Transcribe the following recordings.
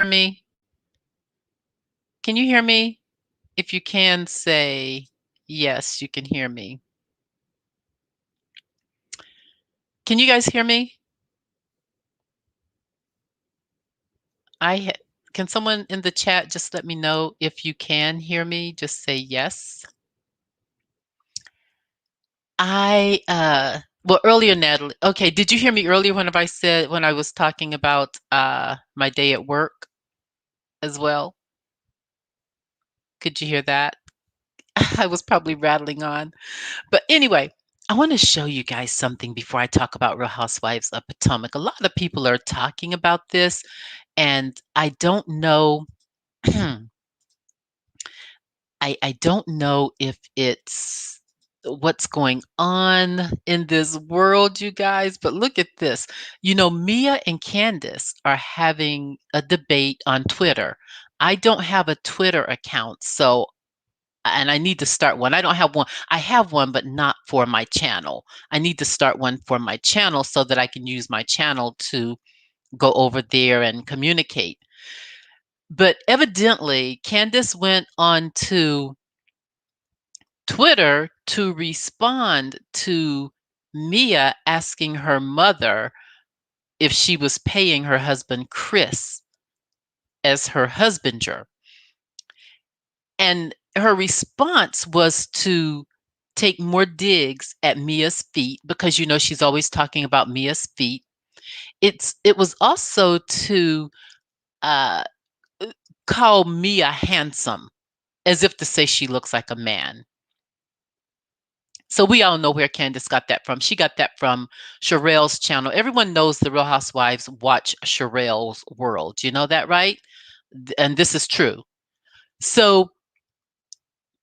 me? Can you hear me? If you can say yes, you can hear me. Can you guys hear me? I can someone in the chat just let me know if you can hear me? Just say yes. Well, earlier, Natalie. Okay, did you hear me earlier when I was talking about my day at work as well? Could you hear that? I was probably rattling on. But anyway, I want to show you guys something before I talk about Real Housewives of Potomac. A lot of people are talking about this, and I don't know. I don't know if it's what's going on in this world, you guys, but look at this. You know, Mia and Candace are having a debate on Twitter. I don't have a Twitter account, so and I need to start one. I don't have one. I have one, but not for my channel. I need to start one for my channel so that I can use my channel to go over there and communicate. But evidently, Candace went on to Twitter to respond to Mia asking her mother if she was paying her husband Chris as her husbander. And her response was to take more digs at Mia's feet because you know she's always talking about Mia's feet. It was also to uh, call Mia handsome, as if to say she looks like a man. So we all know where Candace got that from. She got that from Sherelle's channel. Everyone knows the Real Housewives watch Sherelle's World. You know that, right? And this is true. So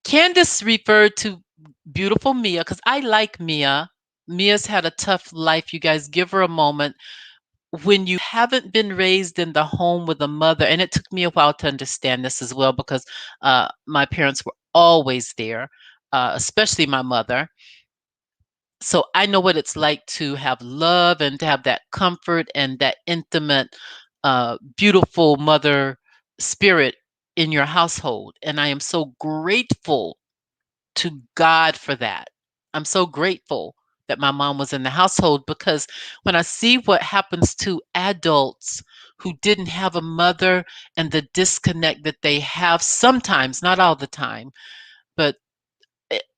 Candace referred to beautiful Mia because I like Mia. Mia's had a tough life. You guys give her a moment. When you haven't been raised in the home with a mother, and it took me a while to understand this as well because my parents were always there, especially my mother. So I know what it's like to have love and to have that comfort and that intimate, beautiful mother spirit in your household. And I am so grateful to God for that. I'm so grateful that my mom was in the household because when I see what happens to adults who didn't have a mother and the disconnect that they have sometimes, not all the time, but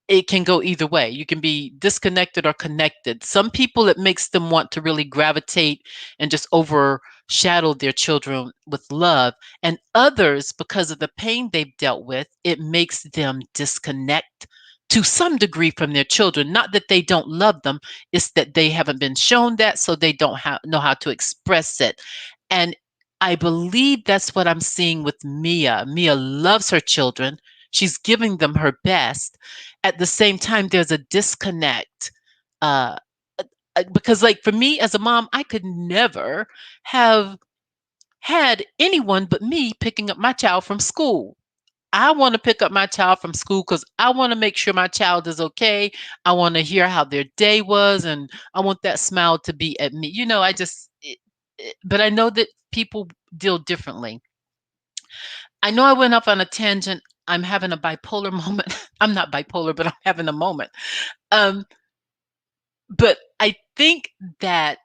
it can go either way. You can be disconnected or connected. Some people, it makes them want to really gravitate and just overshadow their children with love. And others, because of the pain they've dealt with, it makes them disconnect to some degree from their children. Not that they don't love them, it's that they haven't been shown that, so they don't know how to express it. And I believe that's what I'm seeing with Mia. Mia loves her children. She's giving them her best. At the same time, there's a disconnect. Uh, because, like, for me as a mom, I could never have had anyone but me picking up my child from school. I want to pick up my child from school because I want to make sure my child is okay. I want to hear how their day was, and I want that smile to be at me. You know, but I know that people deal differently. I know I went off on a tangent. I'm having a bipolar moment. I'm not bipolar, but I'm having a moment. Um, but I think that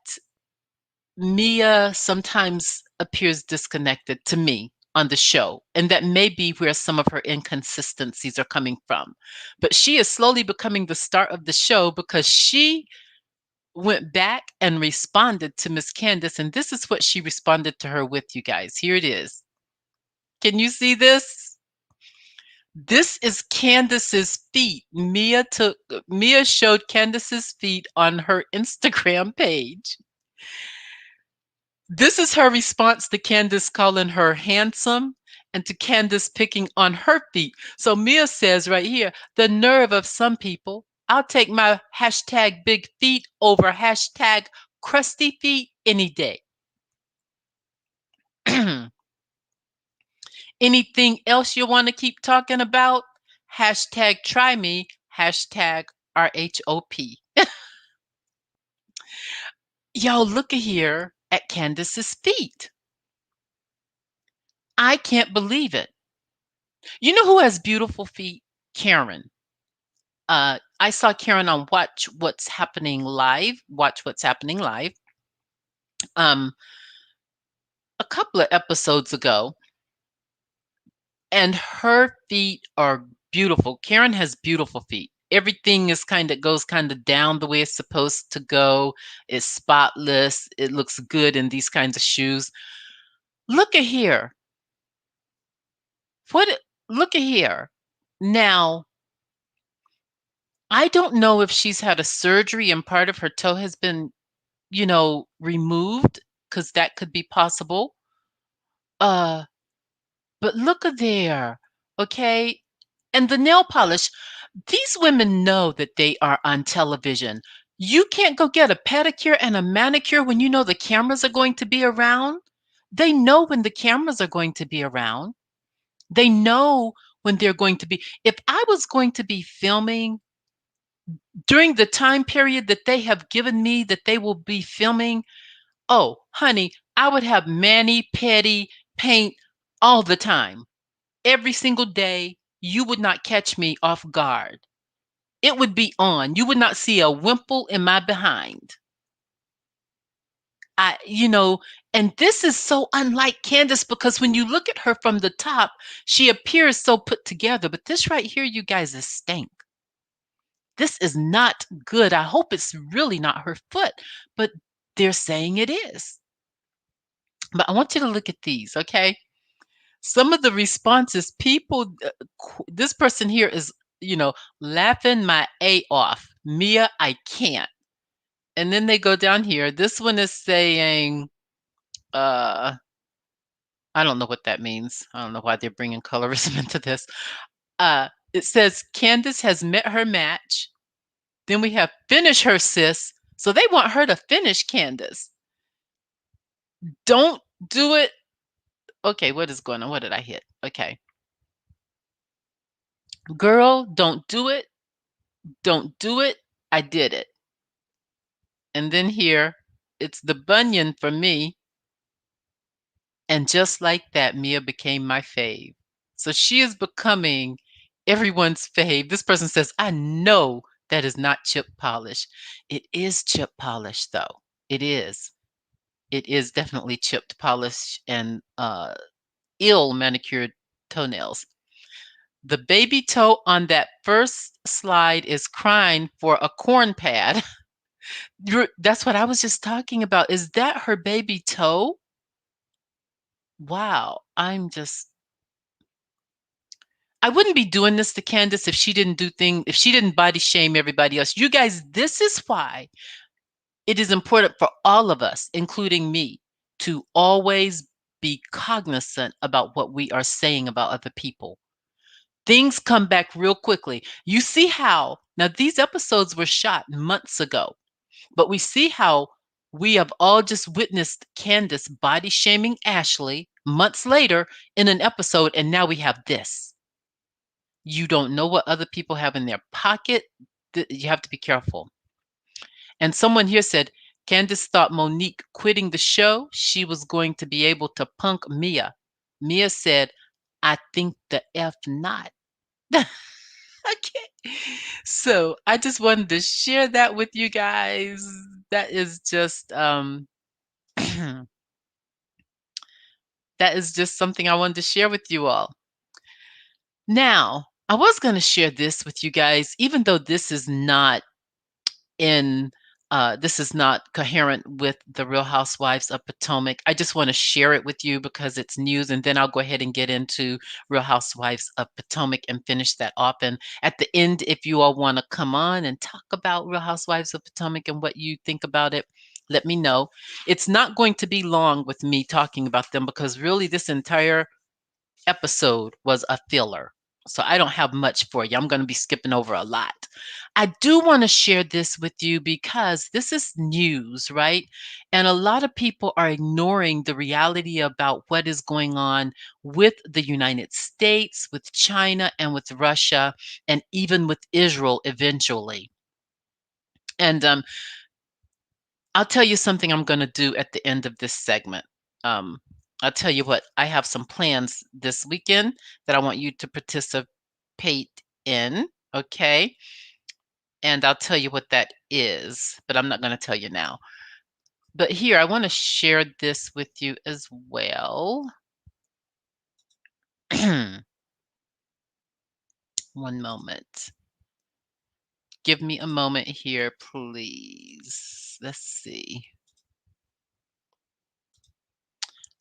Mia sometimes appears disconnected to me on the show, and that may be where some of her inconsistencies are coming from. But she is slowly becoming the star of the show because she went back and responded to Miss Candace, and this is what she responded to her with, you guys. Here it is. Can you see this? This is Candace's feet. Mia showed Candace's feet on her Instagram page. This is her response to Candace calling her handsome and to Candace picking on her feet. So Mia says right here, the nerve of some people. I'll take my hashtag big feet over hashtag crusty feet any day. Anything else you want to keep talking about? Hashtag try me, hashtag RHOP. Yo, look here at Candace's feet. I can't believe it. You know who has beautiful feet? Karen. I saw Karen on Watch What's Happening Live, um, a couple of episodes ago, and her feet are beautiful. Karen has beautiful feet. Everything is goes kind of down the way it's supposed to go. It's spotless. It looks good in these kinds of shoes. Look at here. What? Look at here. Now, I don't know if she's had a surgery and part of her toe has been, removed, because that could be possible. Uh, but look at there. Okay. And the nail polish, these women know that they are on television. You can't go get a pedicure and a manicure when you know the cameras are going to be around. They know when the cameras are going to be around. They know when they're going to be. If I was going to be filming during the time period that they have given me that they will be filming, oh, honey, I would have mani, pedi, paint all the time. Every single day, you would not catch me off guard. It would be on. You would not see a wimple in my behind. And this is so unlike Candace because when you look at her from the top, she appears so put together. But this right here, you guys, is stank. This is not good. I hope it's really not her foot, but they're saying it is. But I want you to look at these, okay? Some of the responses, this person here is, laughing my A off. Mia, I can't. And then they go down here. This one is saying, uh, I don't know what that means. I don't know why they're bringing colorism into this. It says Candace has met her match. Then we have finish her, sis. So they want her to finish Candace. Don't do it. Okay, what is going on? What did I hit? Okay. Girl, don't do it. Don't do it. I did it. And then here, it's the bunion for me. And just like that, Mia became my fave. So she is becoming everyone's fave. This person says, I know that is not chip polish. It is chip polish, though. It is. It is definitely chipped polish and ill manicured toenails. The baby toe on that first slide is crying for a corn pad. That's what I was just talking about. Is that her baby toe? Wow. I wouldn't be doing this to Candace if she didn't body shame everybody else. You guys, this is why it is important for all of us, including me, to always be cognizant about what we are saying about other people. Things come back real quickly. You see how, now these episodes were shot months ago, but we see how we have all just witnessed Candace body shaming Ashley months later in an episode, and now we have this. You don't know what other people have in their pocket. You have to be careful. And someone here said, Candace thought Monique quitting the show, she was going to be able to punk Mia. Mia said, I think the F not. Okay. So I just wanted to share that with you guys. That is just that is just something I wanted to share with you all. Now, I was going to share this with you guys, even though in this is not coherent with the Real Housewives of Potomac. I just want to share it with you because it's news, and then I'll go ahead and get into Real Housewives of Potomac and finish that off. And at the end, if you all want to come on and talk about Real Housewives of Potomac and what you think about it, let me know. It's not going to be long with me talking about them because really this entire episode was a filler. So I don't have much for you. I'm going to be skipping over a lot. I do want to share this with you because this is news, right? And a lot of people are ignoring the reality about what is going on with the United States, with China, and with Russia, and even with Israel eventually. And I'll tell you something I'm going to do at the end of this segment. I'll tell you what, I have some plans this weekend that I want you to participate in, okay? And I'll tell you what that is, but I'm not going to tell you now. But here, I want to share this with you as well. One moment. Give me a moment here, please. Let's see.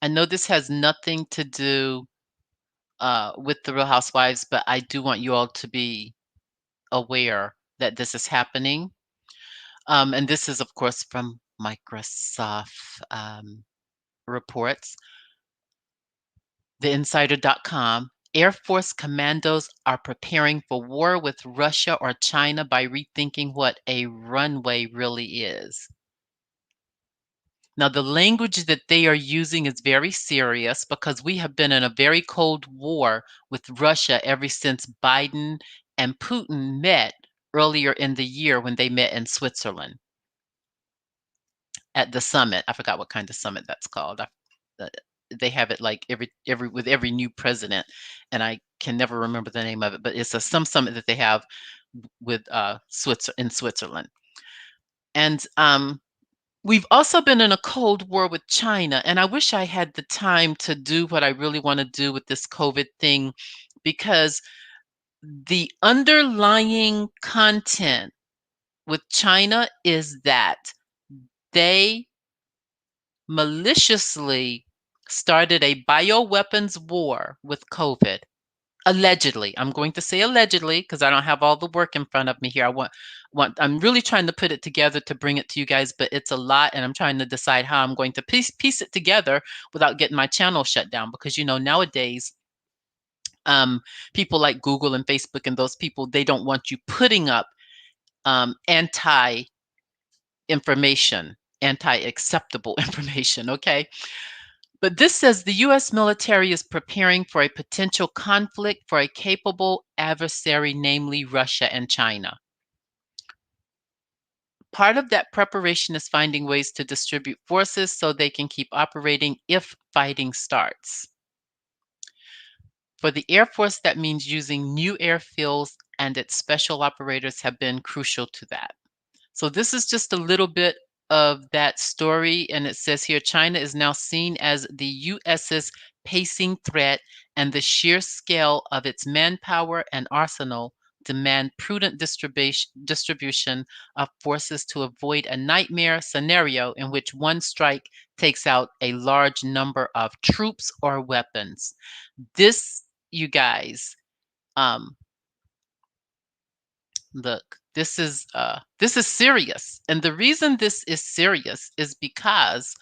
I know this has nothing to do with the Real Housewives, but I do want you all to be aware that this is happening. And this is, of course, from Microsoft reports. TheInsider.com. Air Force commandos are preparing for war with Russia or China by rethinking what a runway really is. Now, the language that they are using is very serious because we have been in a very cold war with Russia ever since Biden and Putin met earlier in the year when they met in Switzerland at the summit. I forgot what kind of summit that's called. Uh, they have it like every with every new president, and I can never remember the name of it, but it's some summit that they have with in Switzerland. And we've also been in a cold war with China, and I wish I had the time to do what I really want to do with this COVID thing, because the underlying content with China is that they maliciously started a bioweapons war with COVID. Allegedly. I'm going to say allegedly because I don't have all the work in front of me here. I'm really trying to put it together to bring it to you guys, but it's a lot and I'm trying to decide how I'm going to piece it together without getting my channel shut down because nowadays people like Google and Facebook and those people, they don't want you putting up anti information, anti acceptable information, okay? But this says the U.S. military is preparing for a potential conflict for a capable adversary, namely Russia and China. Part of that preparation is finding ways to distribute forces so they can keep operating if fighting starts. For the Air Force, that means using new airfields, and its special operators have been crucial to that. So this is just a little bit of that story, and it says here China is now seen as the US's pacing threat, and the sheer scale of its manpower and arsenal demand prudent distribution of forces to avoid a nightmare scenario in which one strike takes out a large number of troops or weapons. This, you guys, um, look, this is serious. And the reason this is serious is because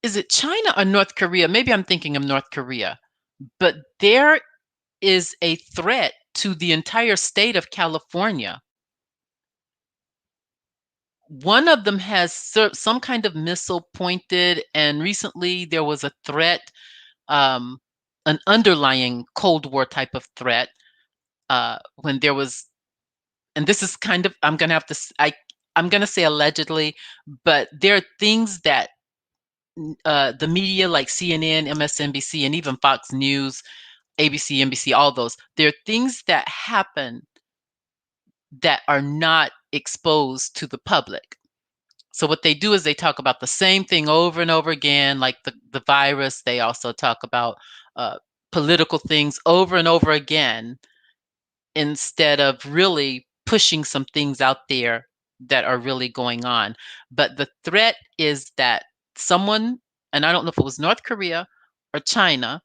is it China or North Korea? Maybe I'm thinking of North Korea. But there is a threat to the entire state of California. One of them has some kind of missile pointed, and recently there was a threat, um, an underlying Cold War type of threat, when there was, and this is kind of, I'm gonna have to, I'm gonna say allegedly, but there are things that the media like CNN, MSNBC, and even Fox News, ABC, NBC, all those, there are things that happen that are not exposed to the public. So what they do is they talk about the same thing over and over again, like the virus. They also talk about political things over and over again instead of really pushing some things out there that are really going on. But the threat is that someone, and I don't know if it was North Korea or China,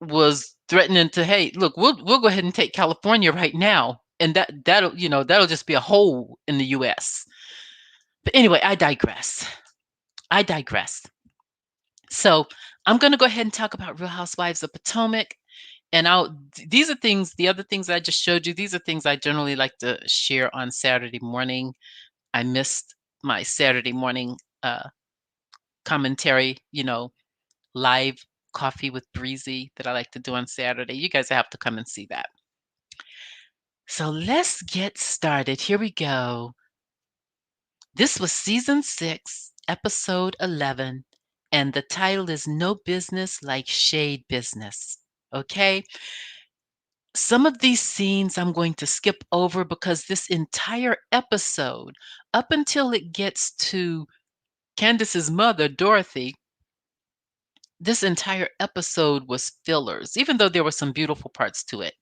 was threatening to, hey, look, we'll go ahead and take California right now, and that'll just be a hole in the U.S. But anyway, I digress. I digress. So I'm going to go ahead and talk about Real Housewives of Potomac. And these are things, the other things I just showed you, these are things I generally like to share on Saturday morning. I missed my Saturday morning commentary, live coffee with Breezy that I like to do on Saturday. You guys have to come and see that. So let's get started. Here we go. This was season 6, episode 11, and the title is No Business Like Shade Business. Okay? Some of these scenes I'm going to skip over because this entire episode, up until it gets to Candace's mother, Dorothy, this entire episode was fillers, even though there were some beautiful parts to it.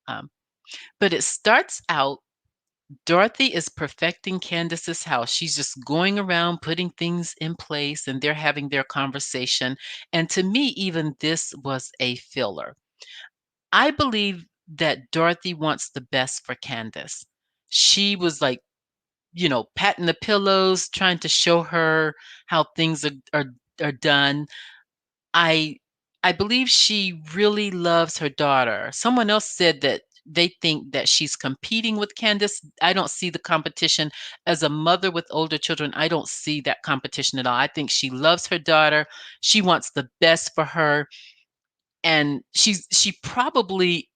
Um, but it starts out Dorothy is perfecting Candace's house. She's just going around putting things in place and they're having their conversation. And to me, even this was a filler. I believe that Dorothy wants the best for Candace. She was like, patting the pillows, trying to show her how things are done. I I believe she really loves her daughter. Someone else said that they think that she's competing with Candace. I don't see the competition. As a mother with older children, I don't see that competition at all. I think she loves her daughter. She wants the best for her, and she probably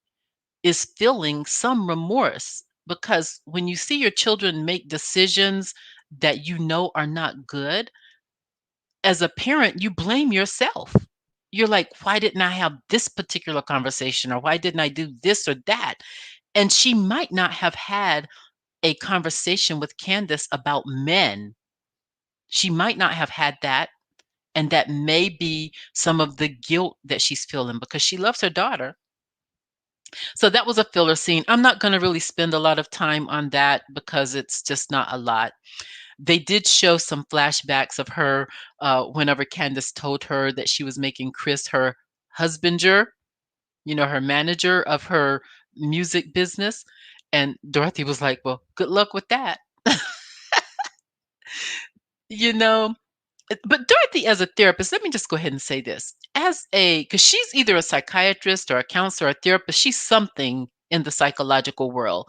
is feeling some remorse because when you see your children make decisions that you know are not good, as a parent, you blame yourself. You're like, why didn't I have this particular conversation? Or why didn't I do this or that? And she might not have had a conversation with Candace about men. She might not have had that. And that may be some of the guilt that she's feeling because she loves her daughter. So that was a filler scene. I'm not going to really spend a lot of time on that because it's just not a lot. They did show some flashbacks of her whenever Candace told her that she was making Chris her husbander, her manager of her music business. And Dorothy was like, well, good luck with that. you know, but Dorothy, as a therapist, let me just go ahead and say this. Because she's either a psychiatrist or a counselor or a therapist, she's something in the psychological world.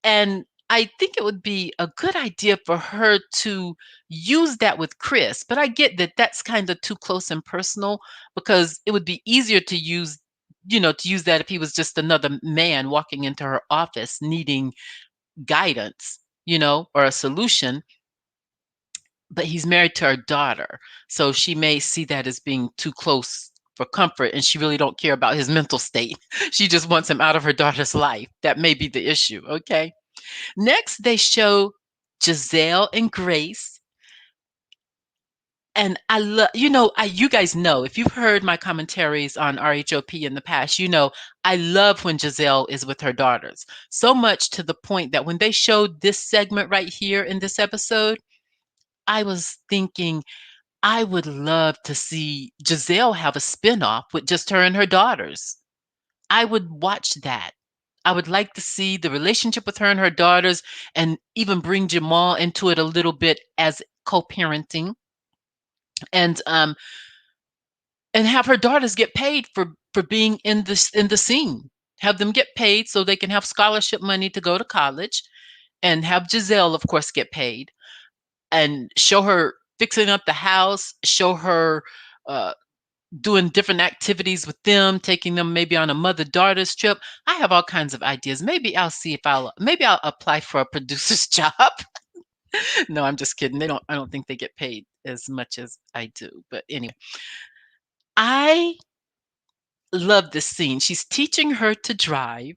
And I think it would be a good idea for her to use that with Chris. But I get that that's kind of too close and personal because it would be easier to use that if he was just another man walking into her office needing guidance, or a solution. But he's married to her daughter. So she may see that as being too close for comfort and she really don't care about his mental state. She just wants him out of her daughter's life. That may be the issue, okay? Next, they show Giselle and Grace. And I love, you guys know, if you've heard my commentaries on RHOP in the past, I love when Giselle is with her daughters. So much to the point that when they showed this segment right here in this episode, I was thinking, I would love to see Giselle have a spinoff with just her and her daughters. I would watch that. I would like to see the relationship with her and her daughters and even bring Jamal into it a little bit as co-parenting and have her daughters get paid for being in the scene. Have them get paid so they can have scholarship money to go to college and have Giselle of course get paid and show her fixing up the house, show her uh doing different activities with them, taking them maybe on a mother-daughter's trip. I have all kinds of ideas. Maybe I'll apply for a producer's job. No, I'm just kidding. I don't think they get paid as much as I do. But anyway, I love this scene. She's teaching her to drive.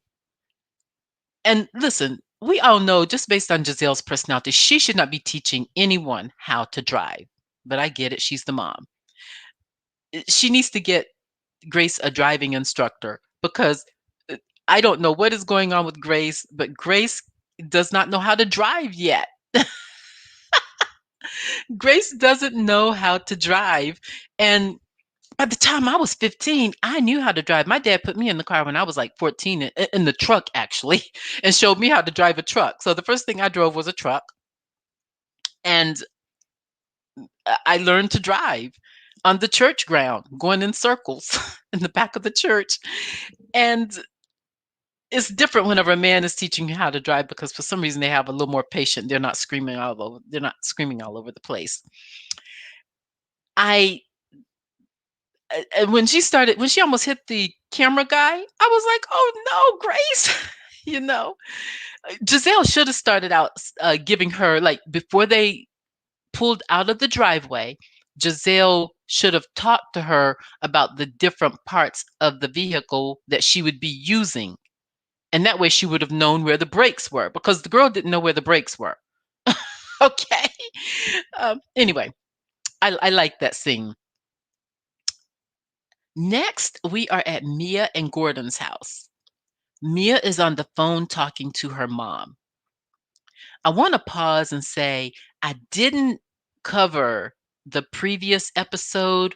And listen, we all know just based on Giselle's personality, she should not be teaching anyone how to drive. But I get it. She's the mom. She needs to get Grace a driving instructor because I don't know what is going on with Grace, but Grace does not know how to drive yet. Grace doesn't know how to drive. And by the time I was 15, I knew how to drive. My dad put me in the car when I was like 14, in the truck actually, and showed me how to drive a truck. So the first thing I drove was a truck. And I learned to drive on the church ground, going in circles in the back of the church. And it's different whenever a man is teaching you how to drive because for some reason they have a little more patience. They're not screaming all over the place. I and when she almost hit the camera guy, I was like, "Oh no, Grace." you know, Giselle should have started out giving her like before they pulled out of the driveway, Giselle should have talked to her about the different parts of the vehicle that she would be using. And that way she would have known where the brakes were because the girl didn't know where the brakes were. Okay. Anyway, I like that scene. Next, we are at Mia and Gordon's house. Mia is on the phone talking to her mom. I want to pause and say I didn't cover the previous episode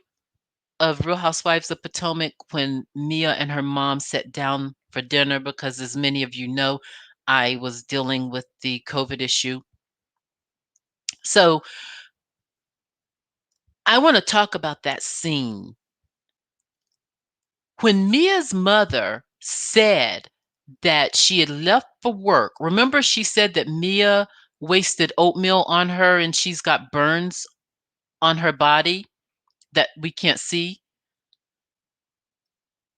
of Real Housewives of Potomac when Mia and her mom sat down for dinner because, as many of you know, I was dealing with the COVID issue. So I want to talk about that scene. When Mia's mother said that she had left for work, remember she said that Mia wasted oatmeal on her and she's got burns on her body that we can't see?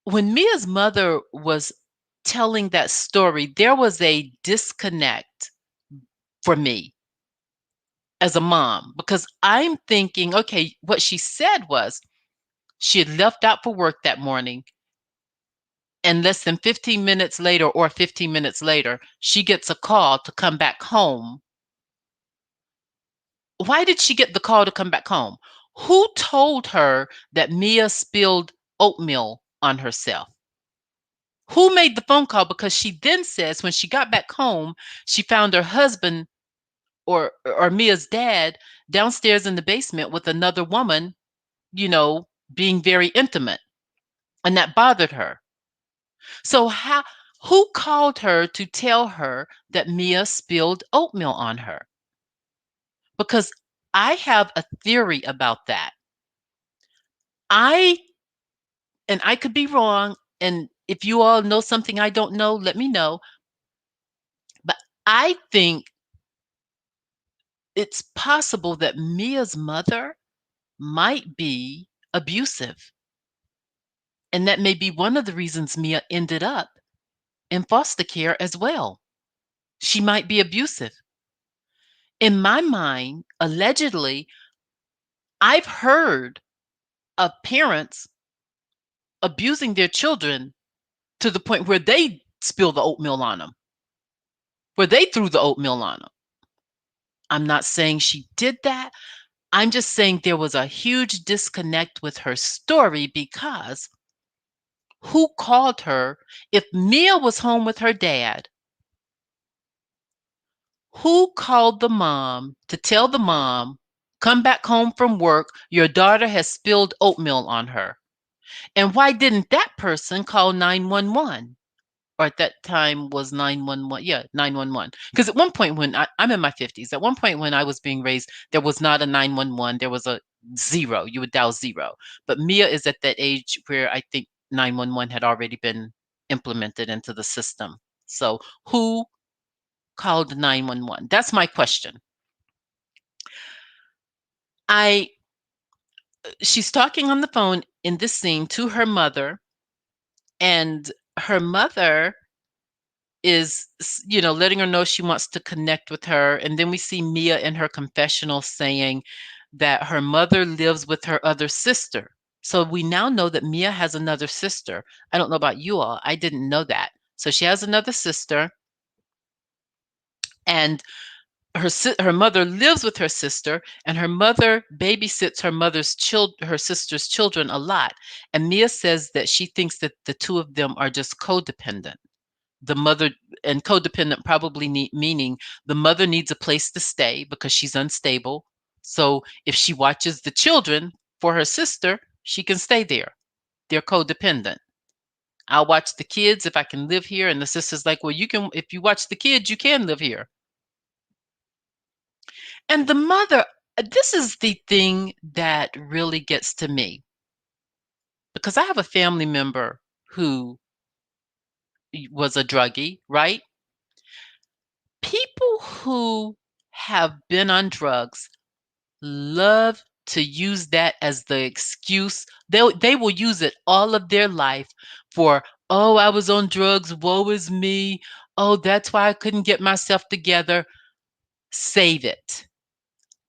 When Mia's mother was telling that story, there was a disconnect for me as a mom because I'm thinking, okay, what she said was she had left out for work that morning, and less than 15 minutes later or 15 minutes later, she gets a call to come back home. Why did she get the call to come back home? Who told her that Mia spilled oatmeal on herself? Who made the phone call? Because she then says when she got back home, she found her husband or Mia's dad downstairs in the basement with another woman, being very intimate, and that bothered her. So who called her to tell her that Mia spilled oatmeal on her? Because I have a theory about that. I and I could be wrong, and if you all know something I don't know, let me know. But I think it's possible that Mia's mother might be abusive. And that may be one of the reasons Mia ended up in foster care as well. She might be abusive. In my mind, allegedly, I've heard of parents abusing their children to the point where they spill the oatmeal on them, where they threw the oatmeal on them. I'm not saying she did that. I'm just saying there was a huge disconnect with her story because who called her? If Mia was home with her dad, who called the mom to tell the mom, come back home from work, your daughter has spilled oatmeal on her? And why didn't that person call 911? Or at that time was 911. Yeah, 911. Because at one point when I'm in my 50s, at one point when I was being raised, there was not a 911, there was a zero. You would dial zero. But Mia is at that age where I think 911 had already been implemented into the system. So who called 911? That's my question. I She's talking on the phone in this scene to her mother, and her mother is, letting her know she wants to connect with her. And then we see Mia in her confessional saying that her mother lives with her other sister. So we now know that Mia has another sister. I don't know about you all. I didn't know that. So she has another sister, and her mother lives with her sister, and her mother babysits her sister's children a lot. And Mia says that she thinks that the two of them are just codependent. The mother and codependent probably meaning the mother needs a place to stay because she's unstable. So if she watches the children for her sister, she can stay there. They're codependent. I'll watch the kids if I can live here. And the sister's like, well, you can, if you watch the kids, you can live here. And the mother, this is the thing that really gets to me because I have a family member who was a druggie, right? People who have been on drugs love to use that as the excuse. They will use it all of their life for, oh, I was on drugs, woe is me. Oh, that's why I couldn't get myself together. Save it.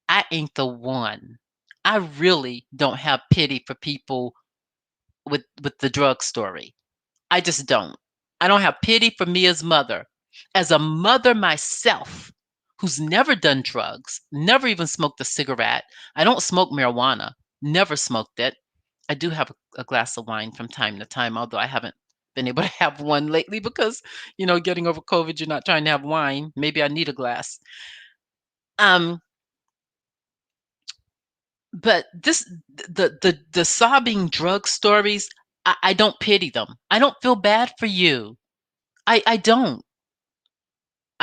I ain't the one. I really don't have pity for people with the drug story. I just don't. I don't have pity for Mia's mother. As a mother myself, who's never done drugs, never even smoked a cigarette. I don't smoke marijuana, never smoked it. I do have a glass of wine from time to time, although I haven't been able to have one lately because, getting over COVID, you're not trying to have wine. Maybe I need a glass. Um, but the sobbing drug stories, I don't pity them. I don't feel bad for you. I don't.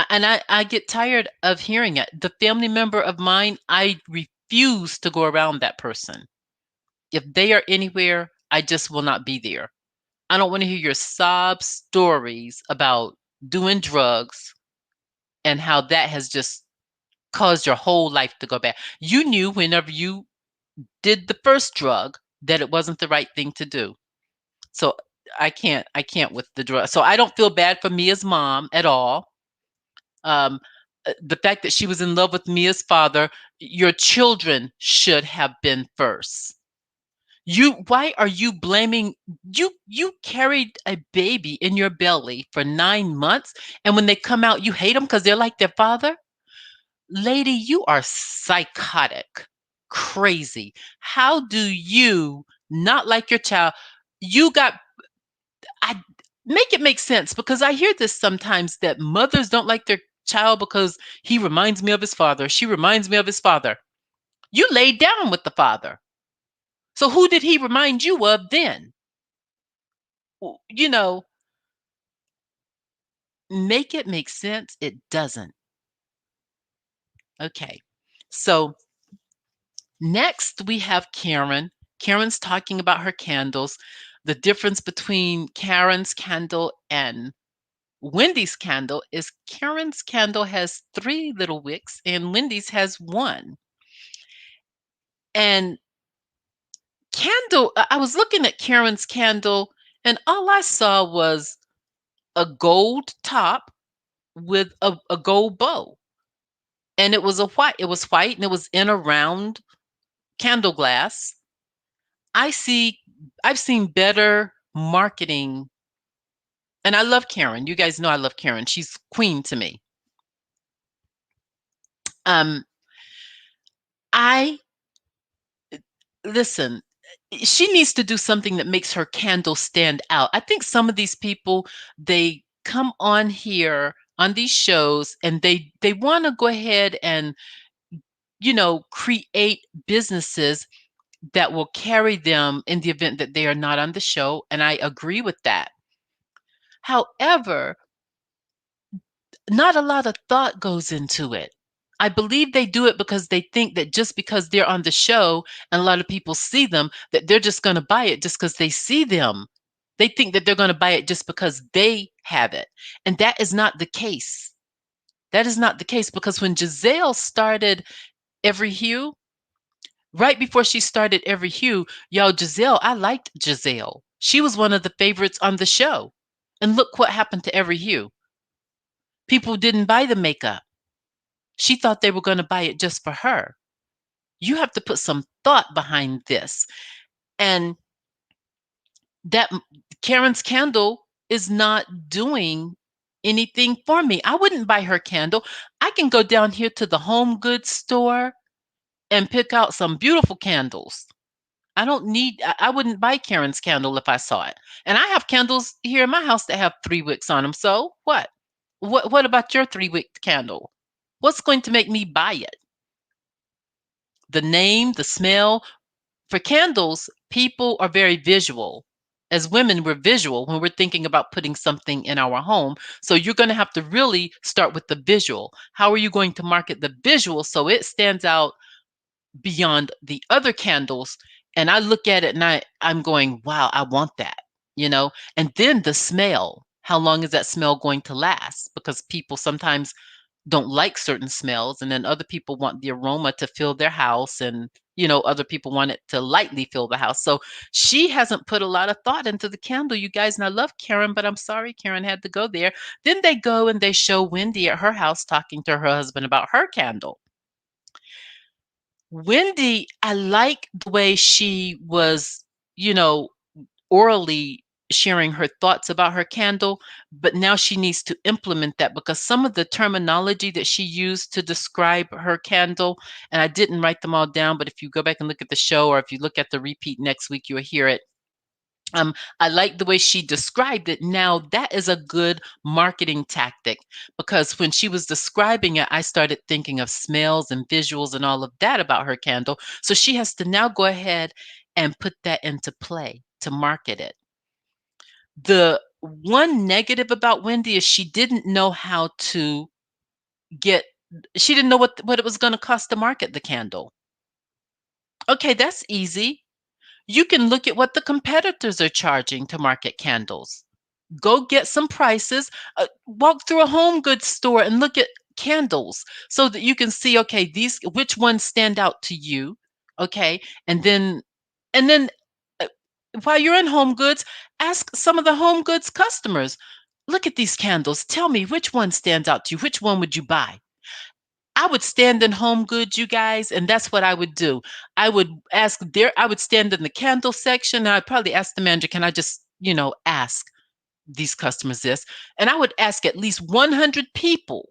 And I get tired of hearing it. The family member of mine, I refuse to go around that person. If they are anywhere, I just will not be there. I don't want to hear your sob stories about doing drugs and how that has just caused your whole life to go bad. You knew whenever you did the first drug that it wasn't the right thing to do. So I can't with the drug. So I don't feel bad for Mia's mom at all. Um, the fact that she was in love with Mia's father, your children should have been first. Why are you blaming you carried a baby in your belly for 9 months, and when they come out you hate them because they're like their father? Lady, you are psychotic, crazy. How do you not like your child? You got I Make it make sense, because I hear this sometimes that mothers don't like their child because he reminds me of his father. She reminds me of his father. You laid down with the father. So who did he remind you of then? You know, make it make sense. It doesn't. Okay. So next we have Karen. Karen's talking about her candles. The difference between Karen's candle and Wendy's candle is Karen's candle has 3 little wicks and Wendy's has 1. And I was looking at Karen's candle and all I saw was a gold top with a gold bow. And it was white and it was in a round candle glass. I see I've seen better marketing, and I love Karen. You guys know I love Karen. She's queen to me. Um I Listen, she needs to do something that makes her candle stand out. I think some of these people, they come on here on these shows and they want to go ahead and create businesses that will carry them in the event that they are not on the show, and I agree with that. However, not a lot of thought goes into it. I believe they do it because they think that just because they're on the show and a lot of people see them, that they're just going to buy it just because they see them. They think that they're going to buy it just because they have it. And that is not the case. That is not the case, because when Giselle started Every Hue, right before she started Every Hue, y'all, I liked Giselle. She was one of the favorites on the show. And look what happened to Every Hue. People didn't buy the makeup. She thought they were going to buy it just for her. You have to put some thought behind this. And that Karen's candle is not doing anything for me. I wouldn't buy her candle. I can go down here to the home goods store and pick out some beautiful candles. I wouldn't buy Karen's candle if I saw it. And I have candles here in my house that have 3 wicks on them. So what? What about your 3-wick candle? What's going to make me buy it? The name, the smell. For candles, people are very visual. As women, we're visual when we're thinking about putting something in our home. So you're going to have to really start with the visual. How are you going to market the visual so it stands out beyond the other candles? And I look at it and I'm going, wow, I want that. And then the smell. How long is that smell going to last? Because people sometimes don't like certain smells, and then other people want the aroma to fill their house, and other people want it to lightly fill the house. So she hasn't put a lot of thought into the candle, you guys. And I love Karen, but I'm sorry Karen had to go there. Then they go and they show Wendy at her house talking to her husband about her candle. Wendy, I like the way she was, you know, orally sharing her thoughts about her candle, but now she needs to implement that because some of the terminology that she used to describe her candle, and I didn't write them all down, but if you go back and look at the show or if you look at the repeat next week, you'll hear it. I like the way she described it. Now, that is a good marketing tactic because when she was describing it, I started thinking of smells and visuals and all of that about her candle. So she has to now go ahead and put that into play to market it. The one negative about Wendy is she didn't know how to get, she didn't know what it was going to cost to market the candle. Okay, that's easy. You can look at what the competitors are charging to market candles. Go get some prices. Walk through a home goods store and look at candles so that you can see, okay, these which ones stand out to you, okay, and then uh, while you're in home goods, ask some of the home goods customers. Look at these candles. Tell me which one stands out to you. Which one would you buy? I would stand in home goods, you guys, and that's what I would do. I would stand in the candle section and I'd probably ask the manager, can I just, ask these customers this? And I would ask at least 100 people.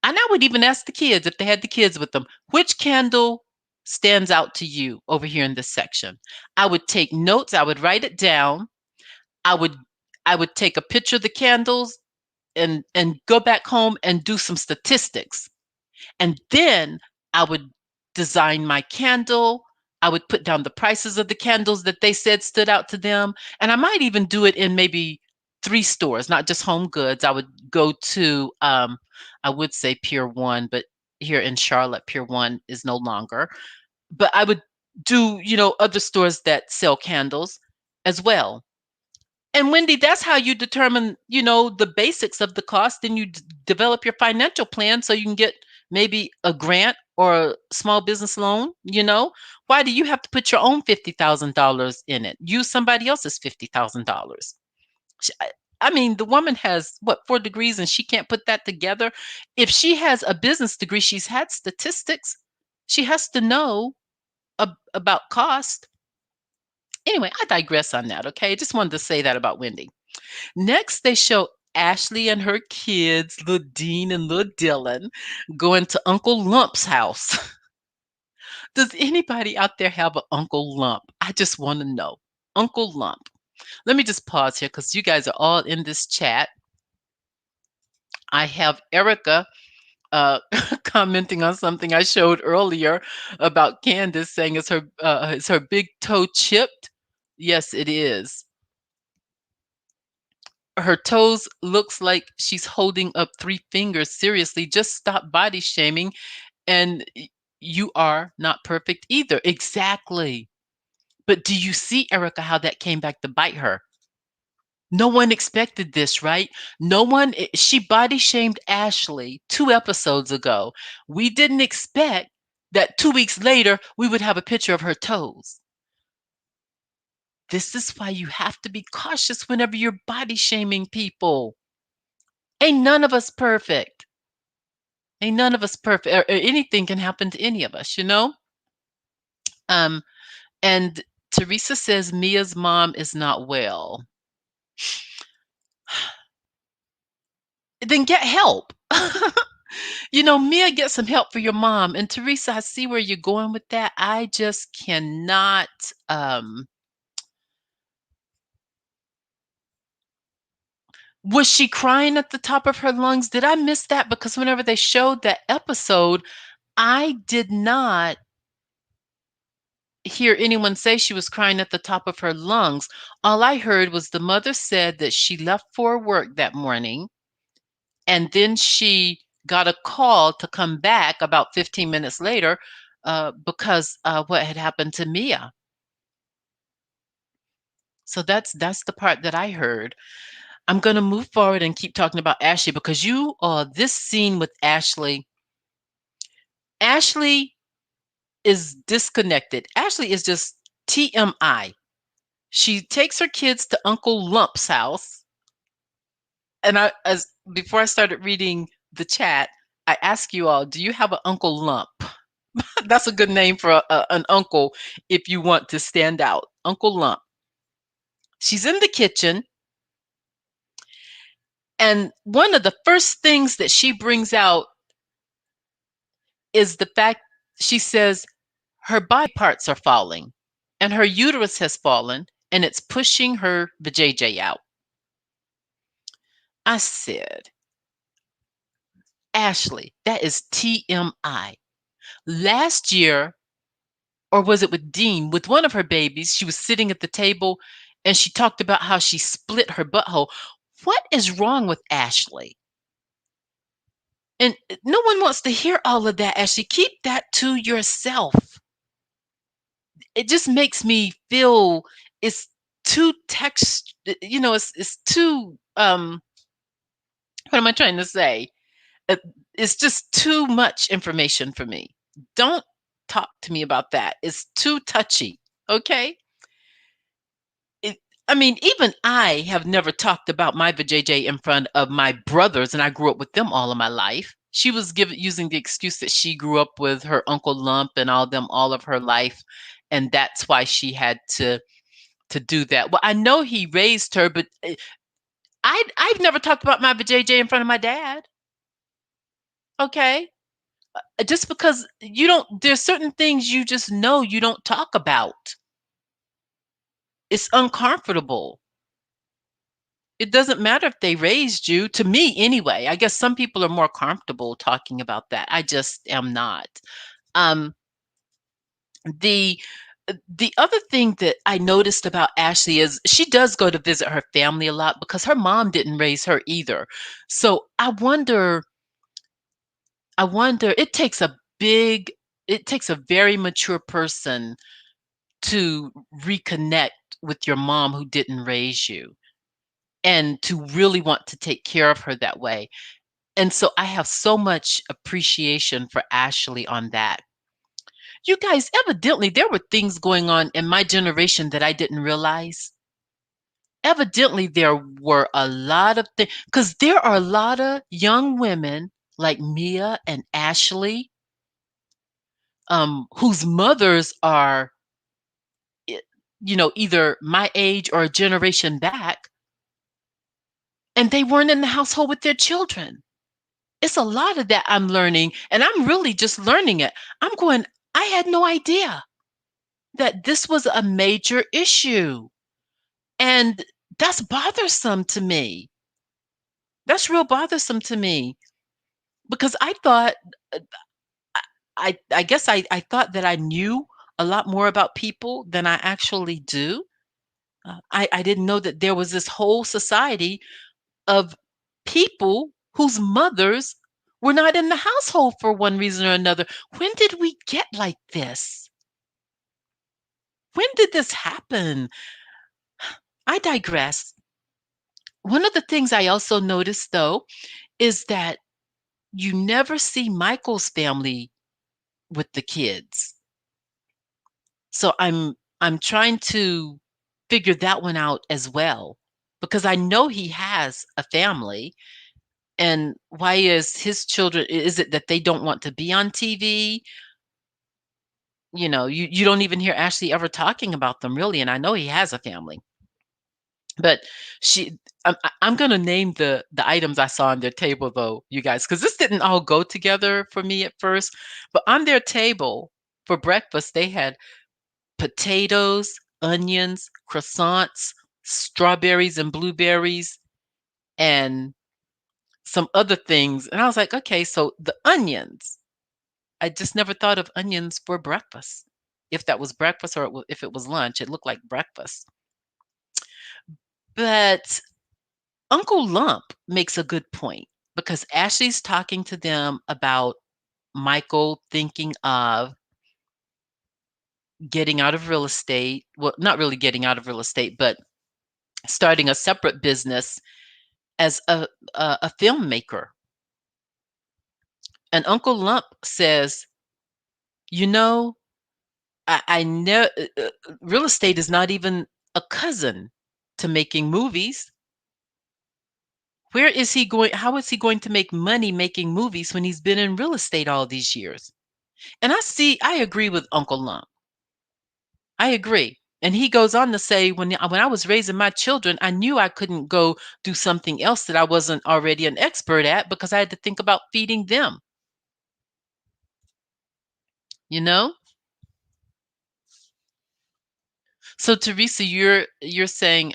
And I would even ask the kids if they had the kids with them, which candle stands out to you over here in this section? I would take notes, I would write it down. I would I would take a picture of the candles and go back home and do some statistics. And then I would design my candle. I would put down the prices of the candles that they said stood out to them. And I might even do it in maybe 3 stores, not just home goods. I would go to, I would say Pier 1, but here in Charlotte, Pier 1 is no longer. But I would do, other stores that sell candles as well. And Wendy, that's how you determine, the basics of the cost. Then you develop your financial plan so you can get maybe a grant or a small business loan. Why do you have to put your own $50,000 in it? Use somebody else's $50,000. I I mean, the woman has what, 4 degrees and she can't put that together. If she has a business degree, she's had statistics. She has to know about cost. Anyway, I digress on that. Okay. Just wanted to say that about Wendy. Next, they show Ashley and her kids, little Dean and little Dylan, going to Uncle Lump's house. Does anybody out there have an Uncle Lump? I just want to know. Uncle Lump. Let me just pause here because you guys are all in this chat. I have Erica commenting on something I showed earlier about Candace saying is her big toe chipped? Yes, it is. Her toes looks like she's holding up 3 fingers. Seriously, just stop body shaming. And you are not perfect either. Exactly. But do you see, Erica, how that came back to bite her? No one expected this, right? No one, she body shamed Ashley 2 episodes ago. We didn't expect that 2 weeks later we would have a picture of her toes. This is why you have to be cautious whenever you're body shaming people. Ain't none of us perfect. Ain't none of us perfect. Or anything can happen to any of us. Um, and Teresa says Mia's mom is not well. Then get help. Mia, get some help for your mom. And Teresa, I see where you're going with that. I just cannot. Was she crying at the top of her lungs? Did I miss that? Because whenever they showed that episode, I did not hear anyone say she was crying at the top of her lungs. All I heard was the mother said that she left for work that morning and then she got a call to come back about 15 minutes later because what had happened to Mia. So that's the part that I heard. I'm going to move forward and keep talking about Ashley because this scene with Ashley. Ashley is disconnected. Ashley is just TMI. She takes her kids to Uncle Lump's house. And as before I started reading the chat, I ask you all, do you have an Uncle Lump? That's a good name for an uncle if you want to stand out. Uncle Lump. She's in the kitchen, and one of the first things that she brings out is the fact she says her body parts are falling and her uterus has fallen and it's pushing her vajayjay out. I said, Ashley, that is TMI. Last year, or was it with Dean, with one of her babies, she was sitting at the table and she talked about how she split her butthole. What is wrong with Ashley? And no one wants to hear all of that, Ashley. Keep that to yourself. It just makes me feel it's too text, it's too what am I trying to say? Uh, It's just too much information for me. Don't talk to me about that. It's too touchy. Okay? It, I mean, even I have never talked about my vajayjay in front of my brothers, and I grew up with them all of my life. She was using the excuse that she grew up with her Uncle Lump and all them all of her life, and that's why she had to do that. Well, I know he raised her, but I've never talked about my vajayjay in front of my dad. Okay, just because you don't, there's certain things you just know you don't talk about. It's uncomfortable. It doesn't matter if they raised you, to me anyway. I guess some people are more comfortable talking about that. I just am not. Um, the the other thing that I noticed about Ashley is she does go to visit her family a lot because her mom didn't raise her either. So I wonder, it takes a very mature person to reconnect with your mom who didn't raise you and to really want to take care of her that way. And so I have so much appreciation for Ashley on that. You guys, evidently, there were things going on in my generation that I didn't realize. Evidently, there were a lot of things, because there are a lot of young women like Mia and Ashley, whose mothers are, i- either my age or a generation back, and they weren't in the household with their children. It's a lot of that I'm learning, and I'm really just learning it. I'm going, I had no idea that this was a major issue. And that's bothersome to me. That's real bothersome to me because I thought, uh, I guess I thought that I knew a lot more about people than I actually do. I didn't know that there was this whole society of people whose mothers were not in the household for one reason or another. When did we get like this? When did this happen? I digress. One of the things I also noticed, though, is that you never see Michael's family with the kids. So I'm trying to figure that one out as well because I know he has a family. And why is his children, is it that they don't want to be on TV? You don't even hear Ashley ever talking about them really, and I know he has a family. But she I'm gonna name the items I saw on their table though, you guys, because this didn't all go together for me at first. But on their table for breakfast, they had potatoes, onions, croissants, strawberries and blueberries, and some other things. And I was like, okay, so the onions. I just never thought of onions for breakfast. If that was breakfast or if it was lunch, it looked like breakfast. But Uncle Lump makes a good point because Ashley's talking to them about Michael thinking of getting out of real estate. Well, not really getting out of real estate, but starting a separate business as a filmmaker. And Uncle Lump says, you know, I know real estate is not even a cousin to making movies. Where is he going? How is he going to make money making movies when he's been in real estate all these years? And I agree with Uncle Lump. I agree. And he goes on to say, when I was raising my children, I knew I couldn't go do something else that I wasn't already an expert at because I had to think about feeding them, you know? So Teresa, you're saying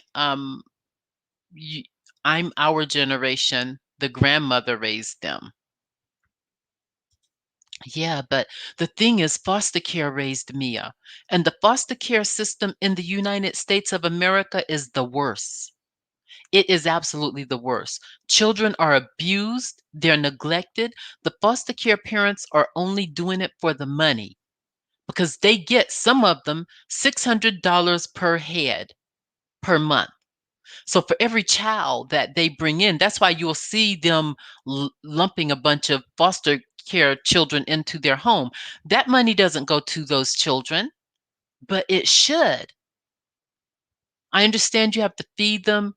you, I'm our generation, the grandmother raised them. Yeah, but the thing is, foster care raised Mia, and the foster care system in the United States of America is the worst. It is absolutely the worst. Children are abused, they're neglected. The foster care parents are only doing it for the money because they get, some of them, $600 per head per month. So for every child that they bring in, that's why you'll see them lumping a bunch of foster care children into their home. That money doesn't go to those children, but it should. I understand you have to feed them,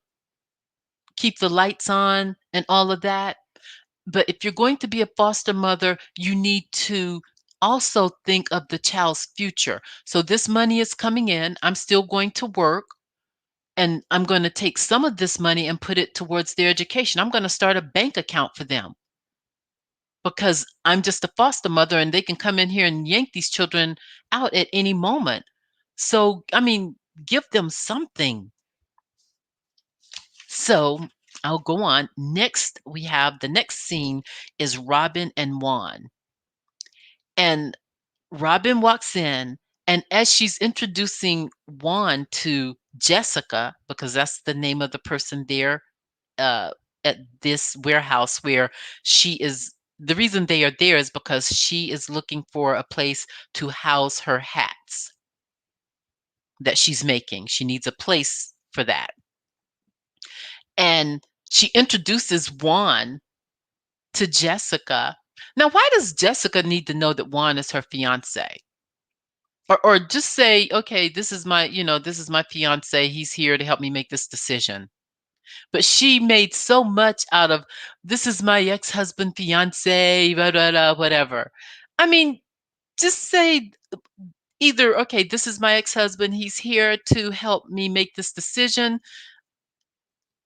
keep the lights on, and all of that. But if you're going to be a foster mother, you need to also think of the child's future. So this money is coming in. I'm still going to work. And I'm going to take some of this money and put it towards their education. I'm going to start a bank account for them because I'm just a foster mother and they can come in here and yank these children out at any moment. So, I mean, give them something. So, I'll go on. Next, we have the next scene is Robin and Juan. And Robin walks in, and as she's introducing Juan to Jessica, because that's the name of the person there uh, at this warehouse where she is. The reason they are there is because she is looking for a place to house her hats that she's making. She needs a place for that. And she introduces Juan to Jessica. Now, why does Jessica need to know that Juan is her fiance? Or just say, okay, this is my fiance. He's here to help me make this decision. But she made so much out of, this is my ex-husband, fiance, blah, blah, blah, whatever. I mean, just say either, okay, this is my ex-husband, he's here to help me make this decision,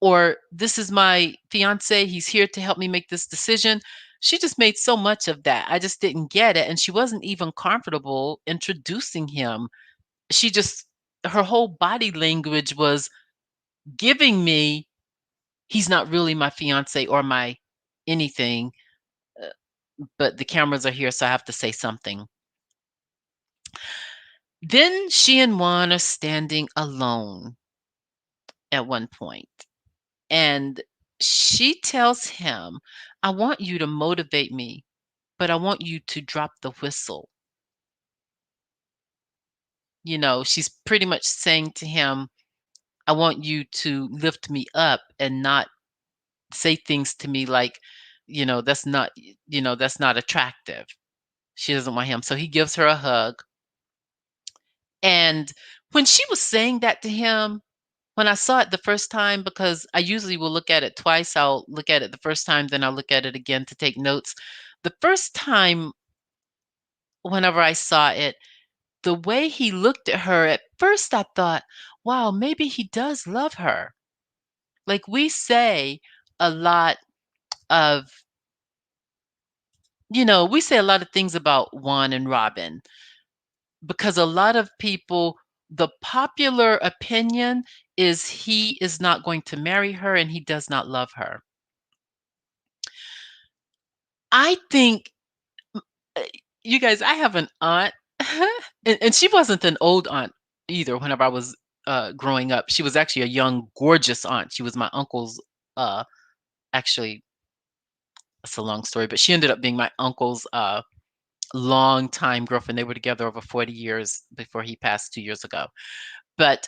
or this is my fiance, he's here to help me make this decision. She just made so much of that. I just didn't get it. And she wasn't even comfortable introducing him. She just, her whole body language was giving me, he's not really my fiance or my anything, uh, but the cameras are here, so I have to say something. Then she and Juan are standing alone at one point, and she tells him, I want you to motivate me, but I want you to drop the whistle. She's pretty much saying to him, I want you to lift me up and not say things to me like, that's not attractive. She doesn't want him. So he gives her a hug. And when she was saying that to him, when I saw it the first time, because I usually will look at it twice, I'll look at it the first time, then I'll look at it again to take notes. The first time, whenever I saw it, the way he looked at her, at first I thought, wow, maybe he does love her. Like we say a lot of, we say a lot of things about Juan and Robin because a lot of people, the popular opinion is he is not going to marry her and he does not love her. I think, uh, you guys, I have an aunt, and she wasn't an old aunt either whenever I was growing up. She was actually a young, gorgeous aunt. She was my uncle's, actually, it's a long story, but she ended up being my uncle's long-time girlfriend. They were together over 40 years before he passed 2 years ago. But